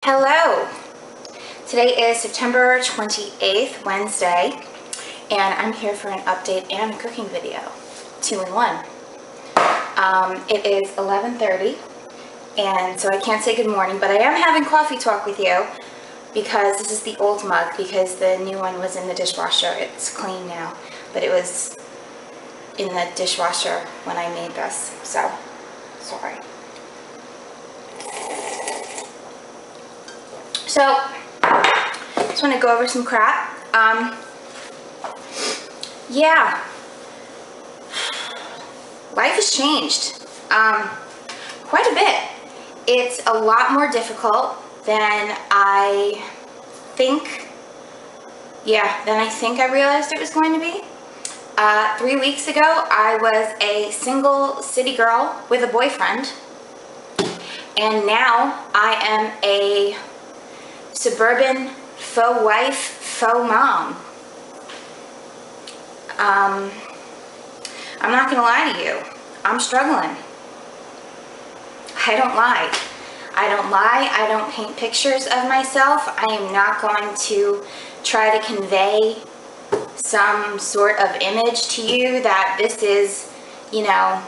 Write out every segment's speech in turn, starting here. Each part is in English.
Hello! Today is September 28th, Wednesday, and I'm here for an update and a cooking video. 2 in 1. It is 11:30, and so I can't say good morning, but I am having coffee talk with you because this is the old mug because the new one was in the dishwasher. It's clean now, but it was in the dishwasher when I made this, so sorry. So, just want to go over some crap. Yeah, life has changed quite a bit. It's a lot more difficult than I think I realized it was going to be. 3 weeks ago, I was a single city girl with a boyfriend, and now I am a suburban faux wife, faux mom. I'm not gonna lie to you, I'm struggling. I don't lie. I don't paint pictures of myself. I am not going to try to convey some sort of image to you that this is, you know,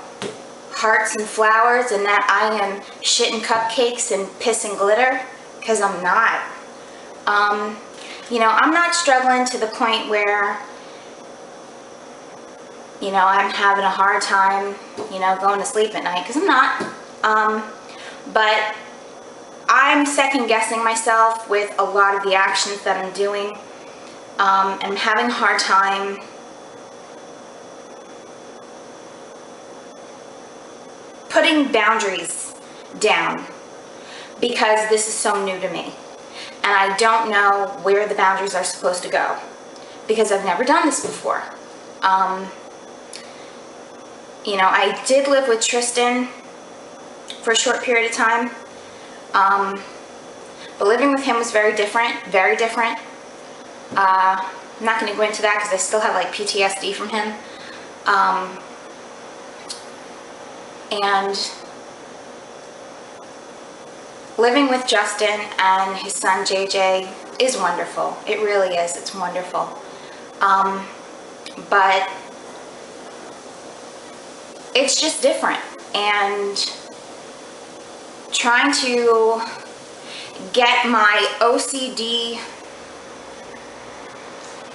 hearts and flowers and that I am shit and cupcakes and piss and glitter, because I'm not. You know, I'm not struggling to the point where, you know, I'm having a hard time, you know, going to sleep at night, because I'm not. But I'm second guessing myself with a lot of the actions that I'm doing. I'm having a hard time putting boundaries down because this is so new to me. And I don't know where the boundaries are supposed to go because I've never done this before. You know, I did live with Tristan for a short period of time. But living with him was very different, very different. I'm not going to go into that because I still have like PTSD from him. And living with Justin and his son JJ is wonderful. It really is. It's wonderful. But it's just different. And trying to get my OCD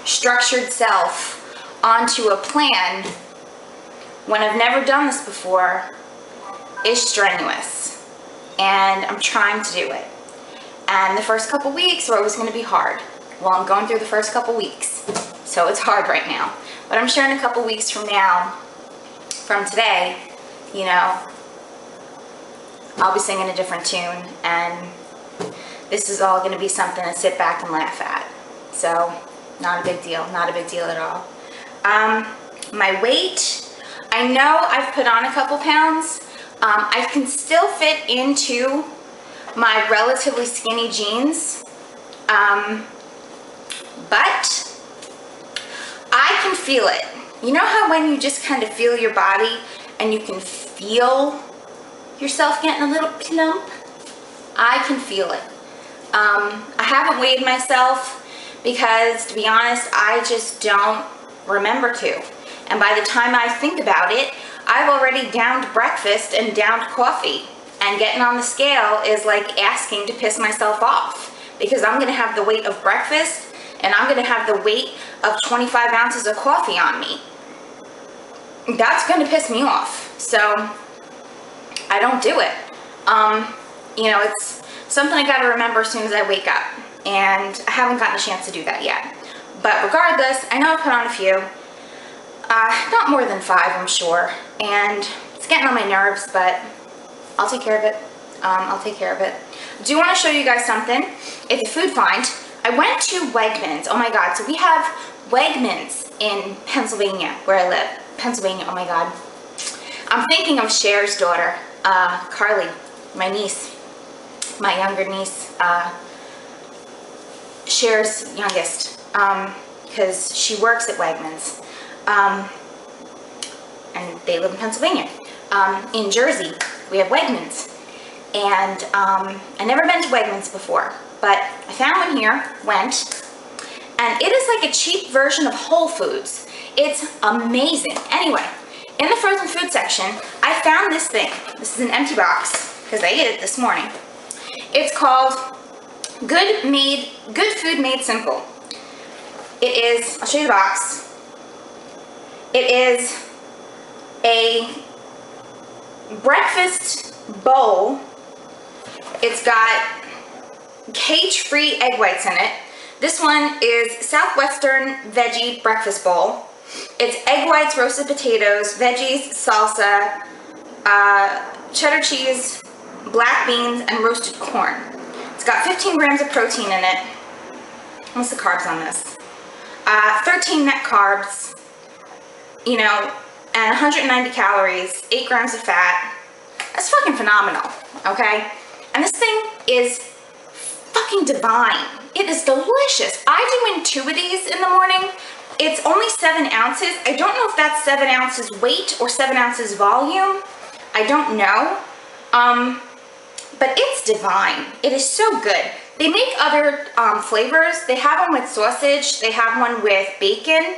structured self onto a plan when I've never done this before is strenuous. And I'm trying to do it. And the first couple weeks are always going to be hard. Well, I'm going through the first couple weeks, so it's hard right now. But I'm sure in a couple weeks from now, from today, you know, I'll be singing a different tune, and this is all going to be something to sit back and laugh at. So, not a big deal. Not a big deal at all. My weight, I know I've put on a couple pounds. I can still fit into my relatively skinny jeans, but I can feel it. You know how when you just kind of feel your body and you can feel yourself getting a little plump? I can feel it. I haven't weighed myself because, to be honest, I just don't remember to. And by the time I think about it, I've already downed breakfast and downed coffee. And getting on the scale is like asking to piss myself off, because I'm going to have the weight of breakfast and I'm going to have the weight of 25 ounces of coffee on me. That's going to piss me off. So I don't do it. You know, it's something I got to remember as soon as I wake up. And I haven't gotten a chance to do that yet. But regardless, I know I've put on a few. Not more than 5, I'm sure. And it's getting on my nerves, but I'll take care of it. I'll take care of it. I do want to show you guys something. It's a food find. I went to Wegmans. Oh my God. So we have Wegmans in Pennsylvania, where I live. Pennsylvania. Oh my God. I'm thinking of Cher's daughter, Carly, my niece, my younger niece, Cher's youngest, because she works at Wegmans. And they live in Pennsylvania. In Jersey, we have Wegmans. And I've never been to Wegmans before, but I found one here, went, and it is like a cheap version of Whole Foods. It's amazing. Anyway, in the frozen food section, I found this thing. This is an empty box, because I ate it this morning. It's called Good Food Made Simple. It is, I'll show you the box. It is a breakfast bowl. It's got cage-free egg whites in it. This one is Southwestern Veggie Breakfast Bowl. It's egg whites, roasted potatoes, veggies, salsa, cheddar cheese, black beans, and roasted corn. It's got 15 grams of protein in it. What's the carbs on this? 13 net carbs, you know, and 190 calories, 8 grams of fat. That's fucking phenomenal, okay? And this thing is fucking divine. It is delicious. I do in 2 of these in the morning. It's only 7 ounces. I don't know if that's 7 ounces weight or 7 ounces volume. I don't know. But it's divine. It is so good. They make other flavors. They have one with sausage. They have one with bacon.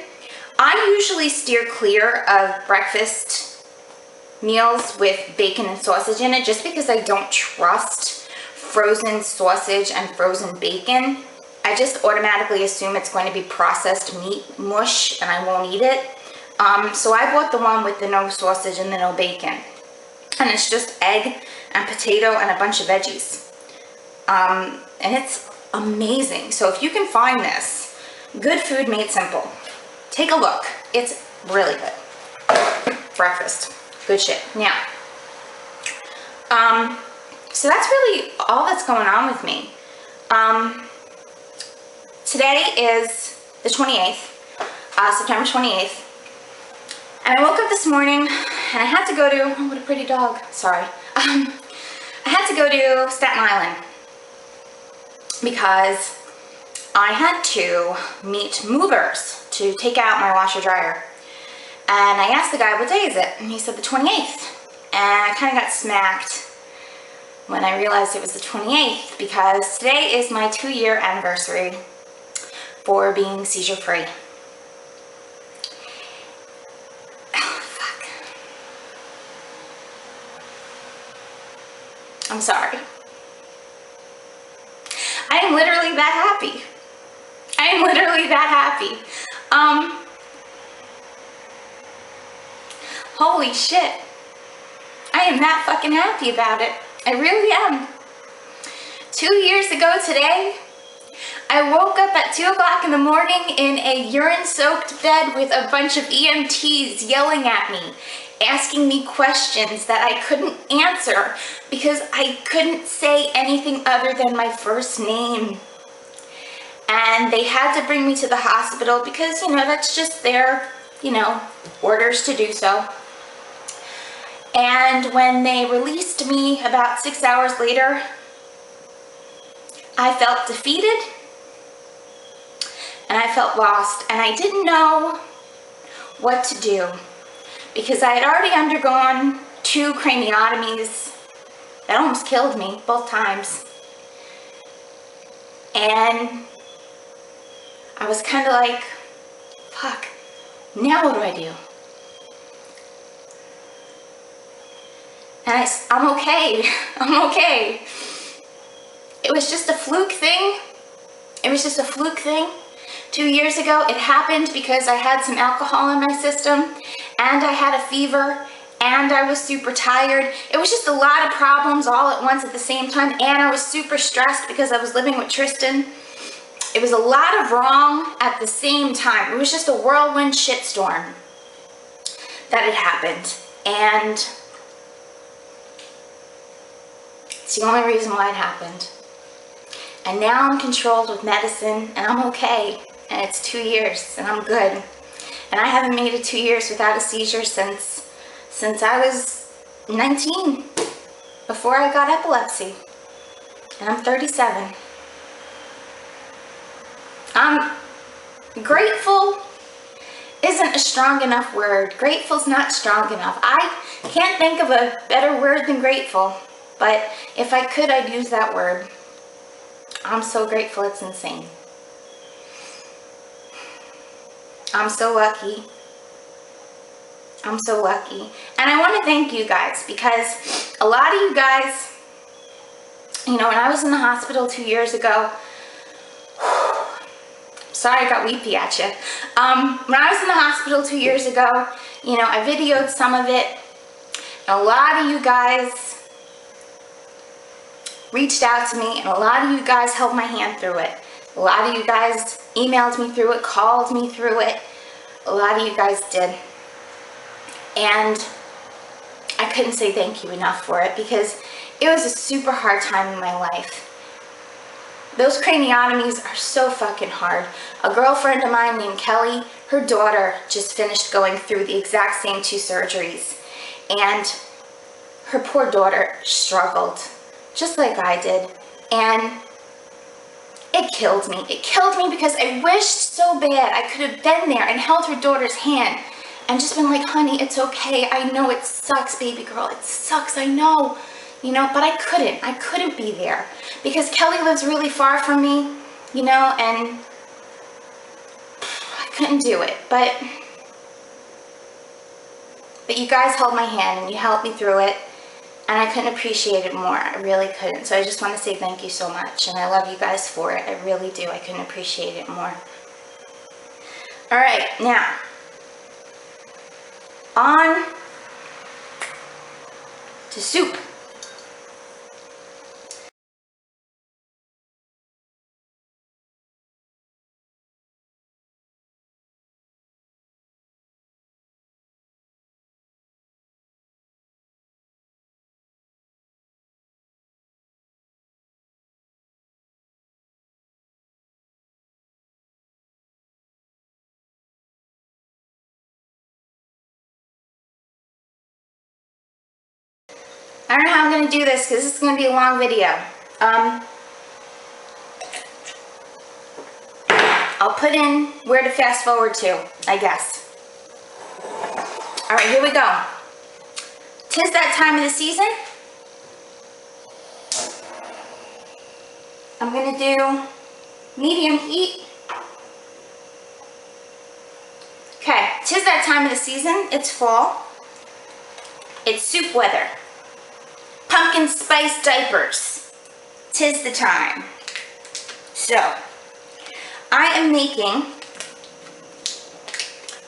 I usually steer clear of breakfast meals with bacon and sausage in it just because I don't trust frozen sausage and frozen bacon. I just automatically assume it's going to be processed meat mush and I won't eat it. So I bought the one with the no sausage and the no bacon. And it's just egg and potato and a bunch of veggies. And it's amazing. So if you can find this, Good Food Made Simple, take a look. It's really good. Breakfast. Good shit. Now, so that's really all that's going on with me. Today is the 28th, September 28th. And I woke up this morning and I had to go to, oh, what a pretty dog. Sorry. I had to go to Staten Island because I had to meet movers to take out my washer dryer. And I asked the guy, what day is it? And he said the 28th. And I kind of got smacked when I realized it was the 28th because today is my 2-year anniversary for being seizure-free. Oh, fuck. I'm sorry. I am literally that happy. I am literally that happy. Holy shit. I am that fucking happy about it. I really am. 2 years ago today, I woke up at 2 o'clock in the morning in a urine-soaked bed with a bunch of EMTs yelling at me, asking me questions that I couldn't answer because I couldn't say anything other than my first name. And they had to bring me to the hospital because, you know, that's just their, you know, orders to do so. And when they released me about 6 hours later, I felt defeated and I felt lost and I didn't know what to do because I had already undergone 2 craniotomies that almost killed me both times. And I was kind of like, fuck, now what do I do? And I'm okay. I'm okay. It was just a fluke thing. It was just a fluke thing. 2 years ago, it happened because I had some alcohol in my system, and I had a fever, and I was super tired. It was just a lot of problems all at once at the same time, and I was super stressed because I was living with Tristan. It was a lot of wrong at the same time. It was just a whirlwind shitstorm that had happened, and it's the only reason why it happened. And now I'm controlled with medicine and I'm okay. And it's 2 years and I'm good. And I haven't made it 2 years without a seizure since I was 19, before I got epilepsy. And I'm 37. Grateful isn't a strong enough word. Grateful's not strong enough. I can't think of a better word than grateful. but if I could, I'd use that word. I'm so grateful, it's insane. I'm so lucky. I'm so lucky. And I want to thank you guys, because a lot of you guys, you know, when I was in the hospital 2 years ago, sorry I got weepy at you. When I was in the hospital 2 years ago, you know, I videoed some of it. And a lot of you guys reached out to me, and a lot of you guys held my hand through it. A lot of you guys emailed me through it, called me through it. A lot of you guys did. And I couldn't say thank you enough for it, because it was a super hard time in my life. Those craniotomies are so fucking hard. A girlfriend of mine named Kelly, her daughter just finished going through the exact same 2 surgeries. And her poor daughter struggled, just like I did. And it killed me. It killed me because I wished so bad I could have been there and held her daughter's hand and just been like, honey, it's okay. I know it sucks, baby girl. It sucks, I know. You know, but I couldn't be there because Kelly lives really far from me, you know, and I couldn't do it. But you guys held my hand and you helped me through it, and I couldn't appreciate it more. I really couldn't. So I just want to say thank you so much, and I love you guys for it. I really do. I couldn't appreciate it more. All right, now on to soup. I don't know how I'm going to do this because this is going to be a long video. I'll put in where to fast forward to, I guess. All right, here we go. 'Tis that time of the season. I'm going to do medium heat. Okay, 'tis that time of the season. It's fall. It's soup weather. Pumpkin spice diapers. 'Tis the time. So, I am making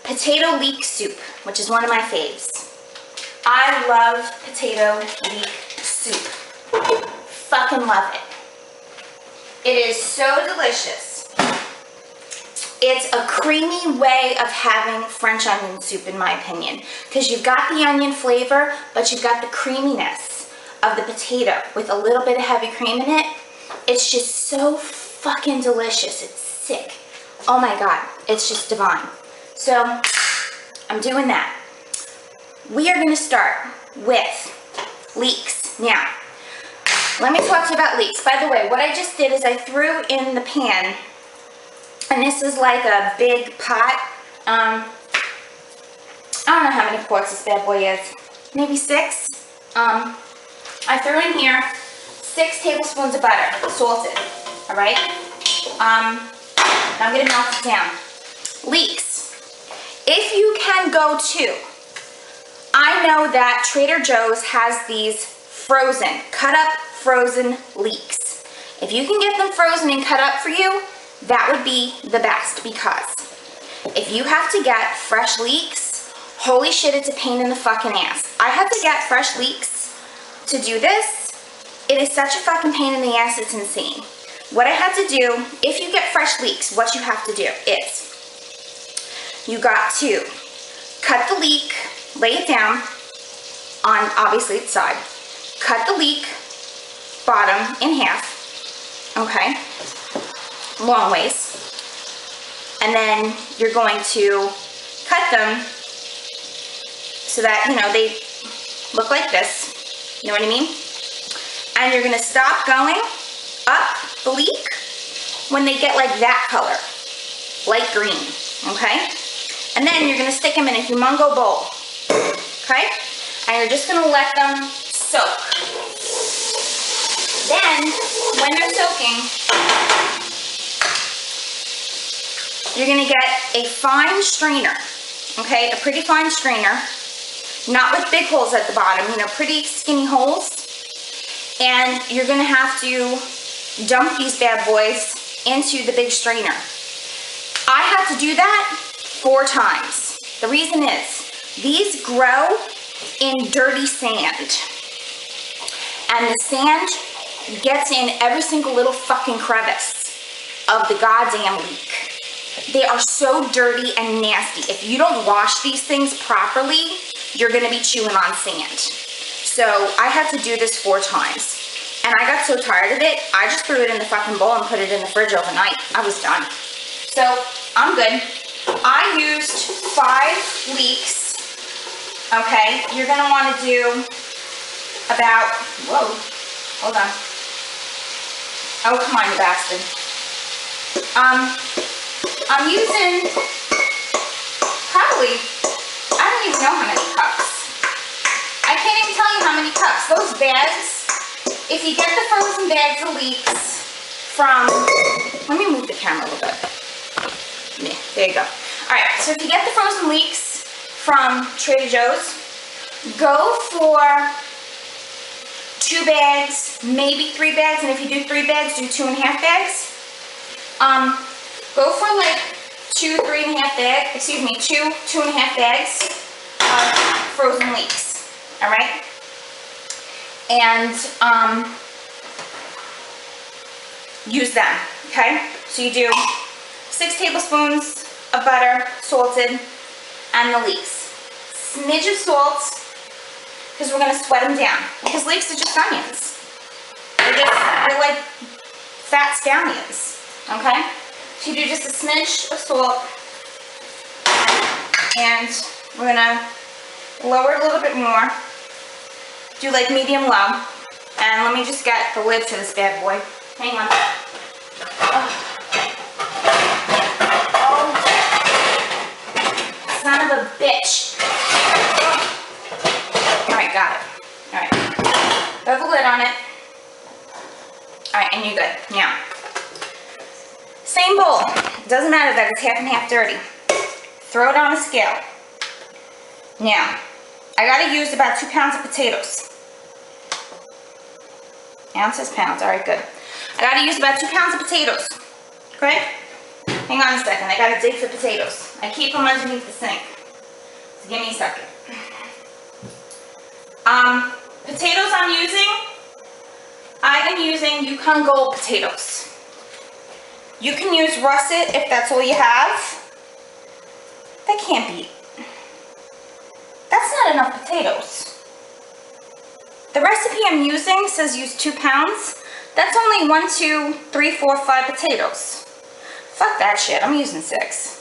potato leek soup, which is one of my faves. I love potato leek soup. Fucking love it. It is so delicious. It's a creamy way of having French onion soup, in my opinion, because you've got the onion flavor, but you've got the creaminess of the potato with a little bit of heavy cream in it. It's just so fucking delicious. It's sick. Oh my God, it's just divine. So I'm doing that. We are going to start with leeks. Now, let me talk to you about leeks. By the way, what I just did is I threw in the pan, and this is like a big pot. I don't know how many quarts this bad boy is. Maybe 6. I threw in here 6 tablespoons of butter, salted, all right? Now I'm gonna melt it down. Leeks. If you can go to, I know that Trader Joe's has these frozen, cut up frozen leeks. If you can get them frozen and cut up for you, that would be the best, because if you have to get fresh leeks, holy shit, it's a pain in the fucking ass. I had to get fresh leeks to do this. It is such a fucking pain in the ass, it's insane. What I had to do, if you get fresh leeks, what you have to do is you got to cut the leek, lay it down on obviously its side, cut the leek bottom in half, okay, long ways, and then you're going to cut them so that, you know, they look like this. You know what I mean? And you're gonna stop going up the leek when they get like that color, light green, okay? And then you're gonna stick them in a humongo bowl, okay? And you're just gonna let them soak. Then, when they're soaking, you're gonna get a fine strainer, okay? A pretty fine strainer, not with big holes at the bottom, you know, pretty skinny holes. And you're gonna have to dump these bad boys into the big strainer. I have to do that 4 times. The reason is, these grow in dirty sand. And the sand gets in every single little fucking crevice of the goddamn leek. They are so dirty and nasty. If you don't wash these things properly, you're gonna be chewing on sand. So I had to do this 4 times. And I got so tired of it, I just threw it in the fucking bowl and put it in the fridge overnight. I was done. So I'm good. I used 5 leeks. Okay, you're gonna wanna do about, whoa, hold on. Oh, come on, you bastard. I'm using probably, I don't even know how many cups. I can't even tell you how many cups. Those bags, if you get the frozen bags of leeks from, let me move the camera a little bit. Yeah, there you go. All right, so if you get the frozen leeks from Trader Joe's, go for 2 bags, maybe 3 bags, and if you do 3 bags, do 2.5 bags. Go for like 2, 3.5 bags, excuse me, 2.5 bags of frozen leeks, all right? And use them, okay? So you do 6 tablespoons of butter, salted, and the leeks. Smidge of salt, because we're gonna sweat them down. Because leeks are just onions. They're like fat scallions, okay? So you do just a smidge of salt, and we're gonna lower it a little bit more. Do like medium low, and let me just get the lid to this bad boy. Hang on. Oh, son of a bitch. All right, got it. All right, throw the lid on it. All right, and you're good. Now, same bowl. Doesn't matter that it's half and half dirty. Throw it on a scale. Now, I gotta use about 2 pounds of potatoes. Ounces, pounds, all right, good. I gotta use about 2 pounds of potatoes, okay? Hang on a second, I gotta dig for potatoes. I keep them underneath the sink, so give me a second. Potatoes I am using Yukon Gold potatoes. You can use russet if that's all you have. That can't be. That's not enough potatoes. The recipe I'm using says use 2 pounds. That's only 1, 2, 3, 4, 5 potatoes. Fuck that shit, I'm using 6.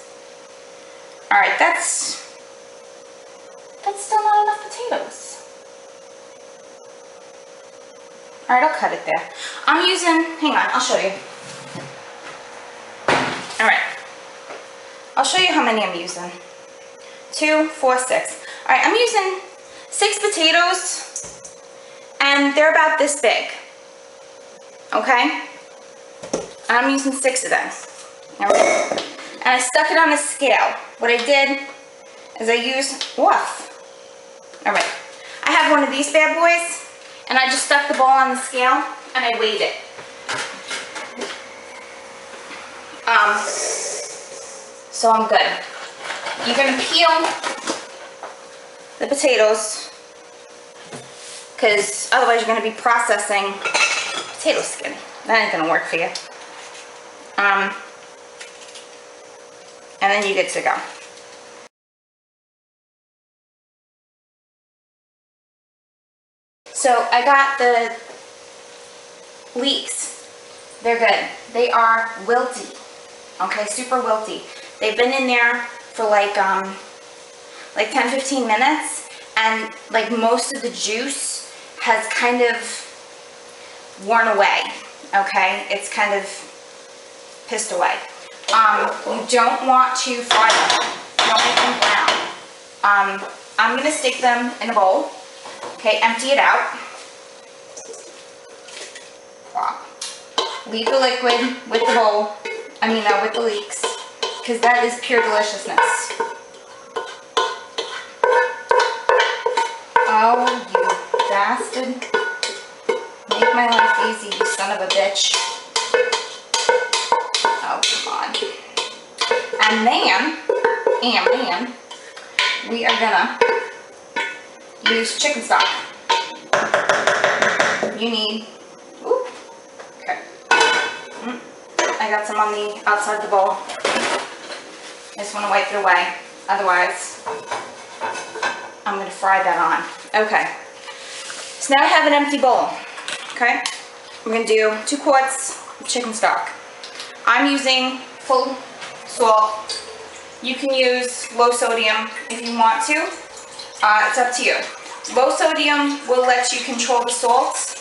All right, that's still not enough potatoes. All right, I'll cut it there. I'm using, hang on, I'll show you. All right, I'll show you how many I'm using. 2, 4, 6. All right, I'm using 6 potatoes, and they're about this big, okay? I'm using 6 of them, all right? And I stuck it on a scale. What I did is I used, woof. All right, I have one of these bad boys, and I just stuck the bowl on the scale, and I weighed it. So I'm good. You're gonna peel the potatoes, because otherwise you're gonna be processing potato skin. That ain't gonna work for you. And then you're good to go. So I got the leeks. They're good. They are wilty. Okay, super wilty. They've been in there for like 10-15 minutes, and like most of the juice has kind of worn away. Okay, it's kind of pissed away. You don't want to fry them. Don't make them brown. I'm gonna stick them in a bowl. Okay, empty it out. Leave the liquid with the bowl. I mean, with the leeks, because that is pure deliciousness. Oh, you bastard. Make my life easy, you son of a bitch. Oh, come on. And then, we are gonna use chicken stock. You need, ooh, okay. I got some on the outside of the bowl. I just want to wipe it away. Otherwise, I'm going to fry that on. Okay. So now I have an empty bowl. Okay. I'm going to do 2 quarts of chicken stock. I'm using full salt. You can use low sodium if you want to. It's up to you. Low sodium will let you control the salts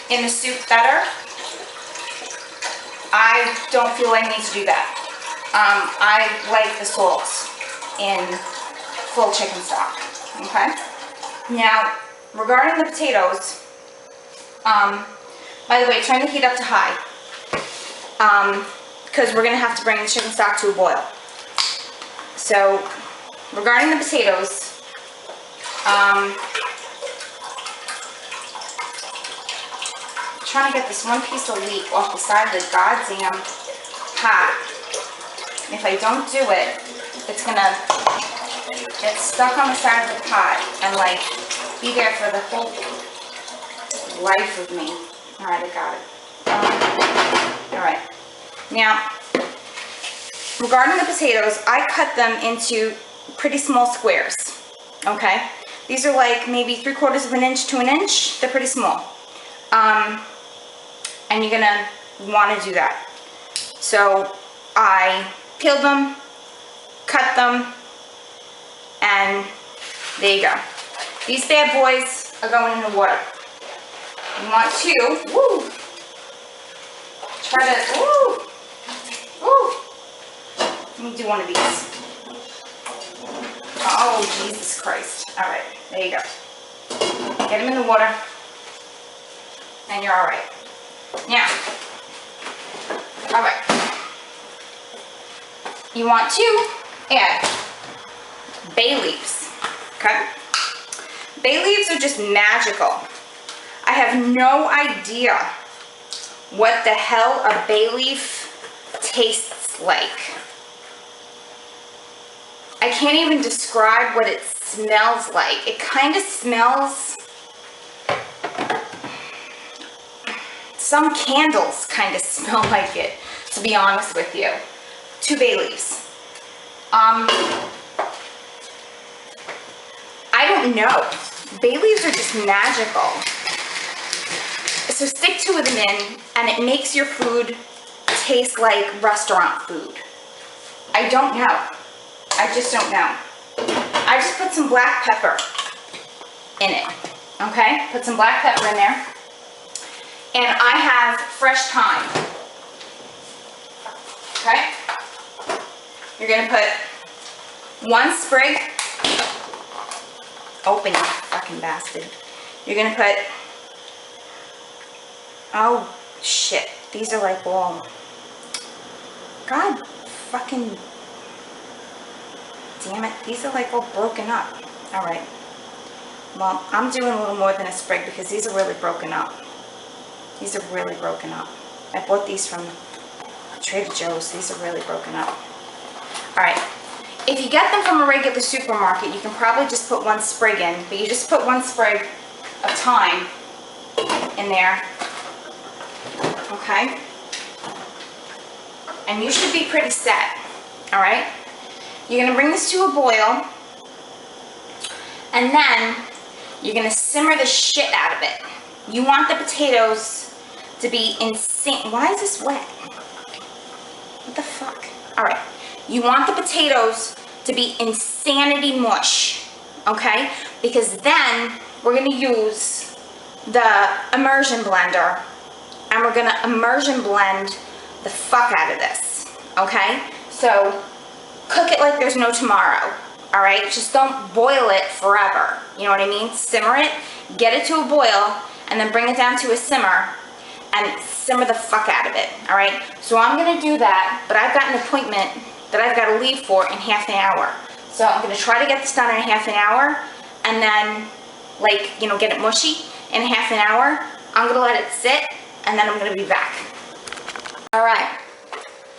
in the soup better. I don't feel I need to do that. I like the salts in full chicken stock. Okay? Now, regarding the potatoes, by the way, turn the heat up to high. Because we're going to have to bring the chicken stock to a boil. So, regarding the potatoes, trying to get this one piece of leek off the side of the goddamn pot. If I don't do it, it's gonna get stuck on the side of the pot and like be there for the whole life of me. Alright, I got it. Alright. Now, regarding the potatoes, I cut them into pretty small squares. Okay? These are like maybe 3/4 of an inch to an inch. They're pretty small. And you're gonna want to do that. So I peeled them, cut them, and there you go. These bad boys are going in the water. You want to, woo, try to, woo. Let me do one of these. Oh, Jesus Christ. All right, there you go. Get them in the water, and you're all right. Now, all right, you want to add bay leaves, okay? Bay leaves are just magical. I have no idea what the hell a bay leaf tastes like. I can't even describe what it smells like. It kind of smells, some candles kind of smell like it, to be honest with you. 2 bay leaves. I don't know. Bay leaves are just magical. So stick 2 of them in, and it makes your food taste like restaurant food. I don't know. I just don't know. I just put some black pepper in it. Okay? Put some black pepper in there. And I have fresh thyme. Okay? You're going to put 1 sprig. Open, you fucking bastard. You're going to put, oh shit, these are like all, God fucking damn it, these are like all broken up. Alright, well, I'm doing a little more than a sprig because these are really broken up. These are really broken up. I bought these from Trader Joe's. These are really broken up. Alright, if you get them from a regular supermarket, you can probably just put 1 sprig in, but you just put 1 sprig of thyme in there. Okay? And you should be pretty set. Alright? You're going to bring this to a boil, and then you're going to simmer the shit out of it. You want the potatoes to be insane. Why is this wet? What the fuck? Alright. You want the potatoes to be insanity mush. Okay? Because then we're going to use the immersion blender, and we're going to immersion blend the fuck out of this. Okay? So cook it like there's no tomorrow. Alright? Just don't boil it forever. You know what I mean? Simmer it, get it to a boil, and then bring it down to a simmer. and simmer the fuck out of it, all right? So I'm gonna do that, but I've got an appointment that I've got to leave for in half an hour. So I'm gonna try to get this done in half an hour, and then, like, you know, get it mushy in half an hour. I'm gonna let it sit, and then I'm gonna be back. All right,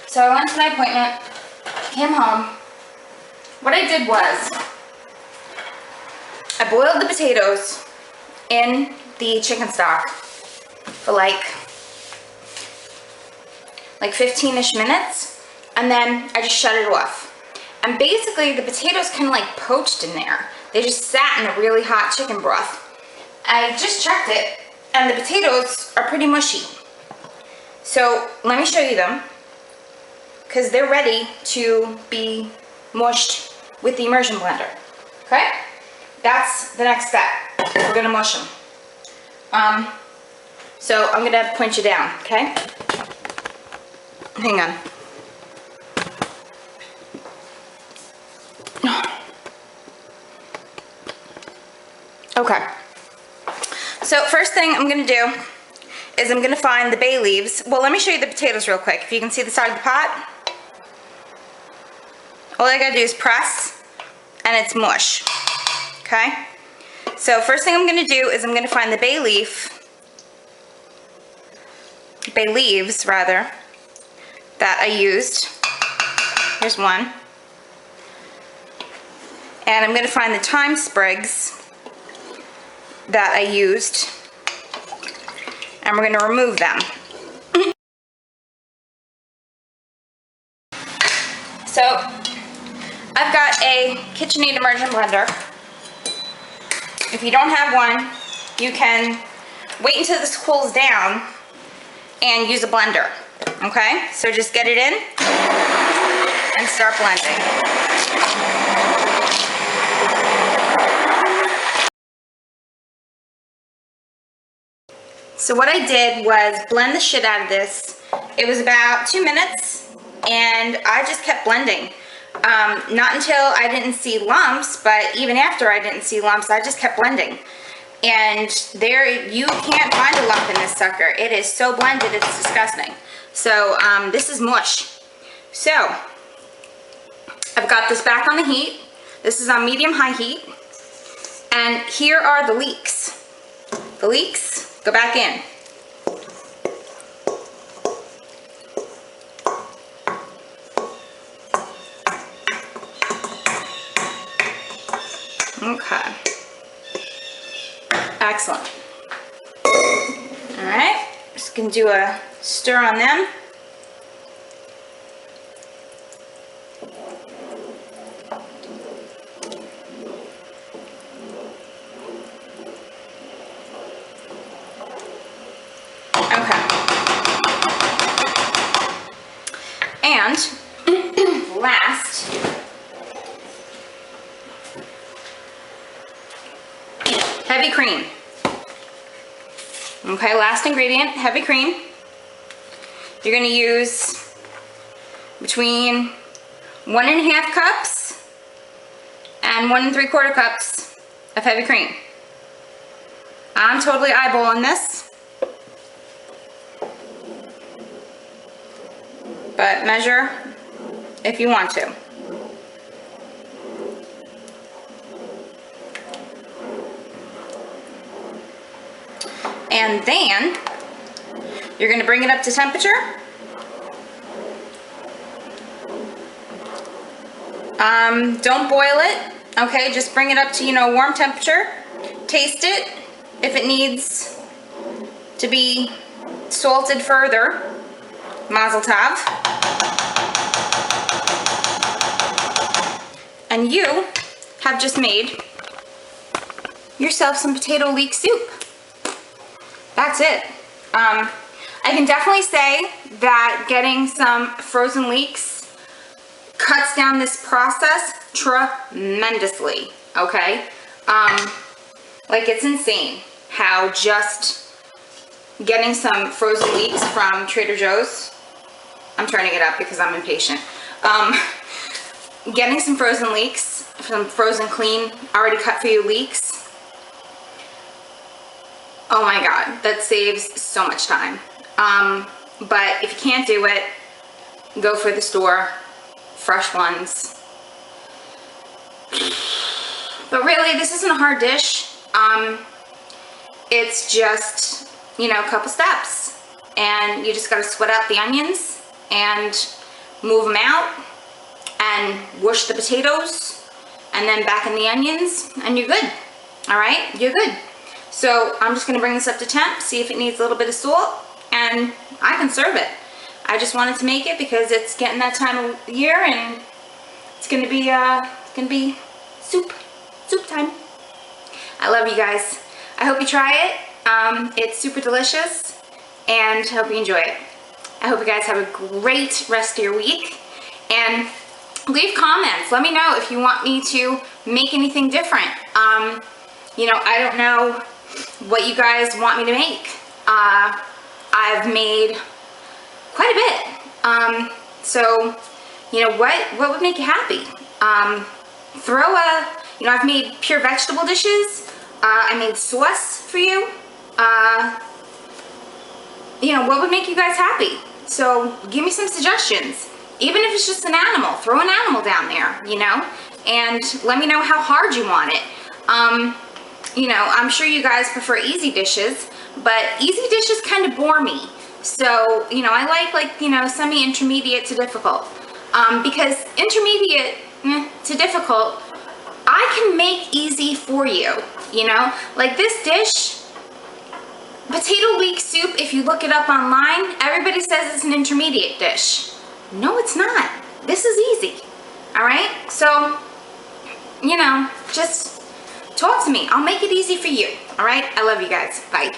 so I went to my appointment, came home. What I did was, I boiled the potatoes in the chicken stock for like 15-ish minutes, and then I just shut it off. And basically the potatoes kind of like poached in there. They just sat in a really hot chicken broth. I just checked it, and the potatoes are pretty mushy. So let me show you them, because they're ready to be mushed with the immersion blender. Okay? That's the next step. We're gonna mush them. So I'm gonna point you down, okay? Hang on. Okay. So first thing I'm gonna do is I'm gonna find the bay leaves. Well, let me show you the potatoes real quick. If you can see the side of the pot, all I gotta do is press, and it's mush. Okay? So first thing I'm gonna do is I'm gonna find the bay leaves rather, that I used. Here's one. And I'm gonna find the thyme sprigs that I used, and we're gonna remove them. So I've got a KitchenAid immersion blender. If you don't have one, you can wait until this cools down and use a blender, okay? So just get it in and start blending. So what I did was blend the shit out of this. It was about 2 minutes, and I just kept blending. Not until I didn't see lumps, but even after I didn't see lumps, I just kept blending. And there, you can't find a lump in this sucker. It is so blended, it's disgusting. So this is mush. So I've got this back on the heat. This is on medium-high heat. And here are the leeks. The leeks go back in. Okay. Excellent. All right, just gonna do a stir on them. Okay. And last, heavy cream. Okay, last ingredient, heavy cream. You're gonna use between 1.5 cups and 1 3/4 cups of heavy cream. I'm totally eyeballing this, but measure if you want to. And then you're going to bring it up to temperature. Don't boil it, okay? Just bring it up to, warm temperature. Taste it. If it needs to be salted further, mazel tov. And you have just made yourself some potato leek soup. That's it. I can definitely say that getting some frozen leeks cuts down this process tremendously, okay? Like, it's insane how just getting some frozen leeks from Trader Joe's, I'm turning it up because I'm impatient. Getting some frozen leeks, some frozen clean, already cut for you leeks, oh my God, that saves so much time. But if you can't do it, go for the store, fresh ones. But really, this isn't a hard dish. It's just, you know, a couple steps. And you just gotta sweat out the onions and move them out and whoosh the potatoes and then back in the onions and you're good. All right, you're good. So I'm just gonna bring this up to temp, see if it needs a little bit of salt, and I can serve it. I just wanted to make it because it's getting that time of year and it's gonna be soup time. I love you guys. I hope you try it. It's super delicious and I hope you enjoy it. I hope you guys have a great rest of your week and leave comments. Let me know if you want me to make anything different. You know, I don't know what you guys want me to make. I've made quite a bit. So, you know, what would make you happy? You know, I've made pure vegetable dishes. I made sauce for you. You know, what would make you guys happy? So give me some suggestions. Even if it's just an animal, throw an animal down there, you know, and let me know how hard you want it. You know, I'm sure you guys prefer easy dishes, but easy dishes kind of bore me. So, you know, I like, you know, semi-intermediate to difficult. Because intermediate to difficult, I can make easy for you, you know? Like this dish, potato leek soup, if you look it up online, everybody says it's an intermediate dish. No, it's not. This is easy, all right? So, you know, just talk to me. I'll make it easy for you, all right? I love you guys. Bye.